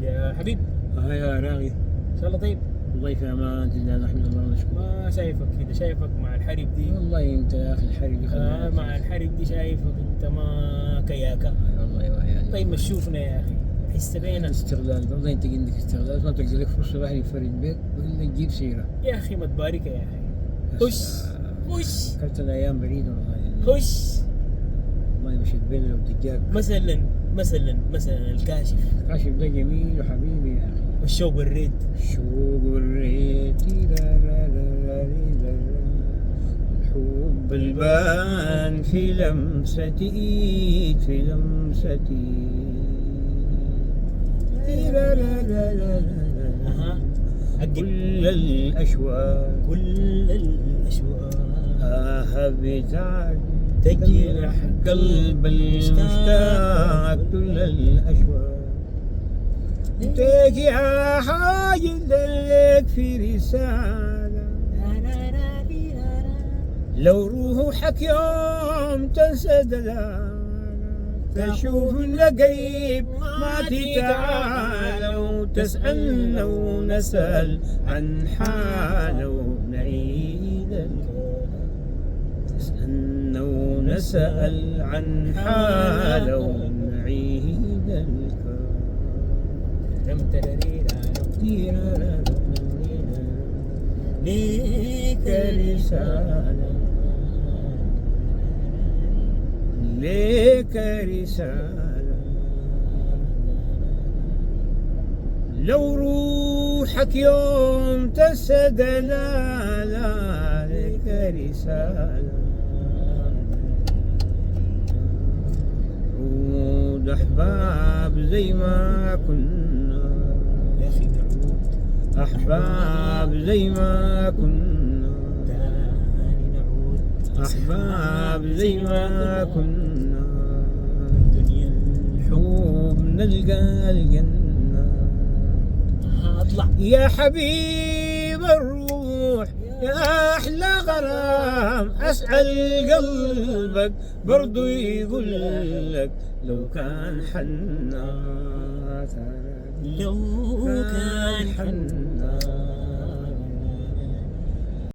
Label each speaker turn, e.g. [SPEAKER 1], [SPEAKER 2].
[SPEAKER 1] يا حبيب.
[SPEAKER 2] يا راغي،
[SPEAKER 1] ان شاء الله طيب.
[SPEAKER 2] والله في امان الله، نحمد الله ونشكر.
[SPEAKER 1] ما شايفك كده، شايفك مع الحرب دي.
[SPEAKER 2] والله انت يا اخي الحرب يخليك.
[SPEAKER 1] مع الحرب دي شايفك انت ما كياكة.
[SPEAKER 2] والله وهي
[SPEAKER 1] طيب ما تشوفنا يا اخي، حس بينا.
[SPEAKER 2] استغلال، والله انت عندك استغلال، ما تقدر لك فرصه واحد ينفرد بك ولا تجيب سيره.
[SPEAKER 1] يا اخي ما تبارك يا اخي. خش خش
[SPEAKER 2] فكرت الايام بعيده والله.
[SPEAKER 1] خش.
[SPEAKER 2] والله مشيت بيننا ودجاج.
[SPEAKER 1] مثلا الكاشف.
[SPEAKER 2] كاشف ده جميل وحبيبي يا اخي.
[SPEAKER 1] والشوق والريد.
[SPEAKER 2] الشوق والريت، الحب البان في لمسة ايد، في لمسة ايد.
[SPEAKER 1] اها.
[SPEAKER 2] كل الاشواق،
[SPEAKER 1] كل الاشواق
[SPEAKER 2] بتاعك
[SPEAKER 1] تجرح
[SPEAKER 2] قلب المشتاق. كل الاشواق تجي حاجة لك في رسالة. لو روحك يوم تنسى دلالة، تشوف قريب ما تتعالى، وتسألنا ونسأل عن حاله ونعيد. تسألنا ونسأل عن حاله ونعيد الكون. ليك رسالة، ليك رسالة. لو روحك يوم تسد، لا لا ليك رسالة. عود أحباب زي ما كنا
[SPEAKER 1] يا اخي نعود.
[SPEAKER 2] أحباب زي ما كنا،
[SPEAKER 1] تاني نعود.
[SPEAKER 2] أحباب زي ما كنا.
[SPEAKER 1] دنيا
[SPEAKER 2] الحب نلقى الجنة.
[SPEAKER 1] اطلع
[SPEAKER 2] يا حبيب الروح، يا أحلى غرام، أسأل قلبك برضو يقول لك لو كان حنا،
[SPEAKER 1] لو كان
[SPEAKER 2] حنا.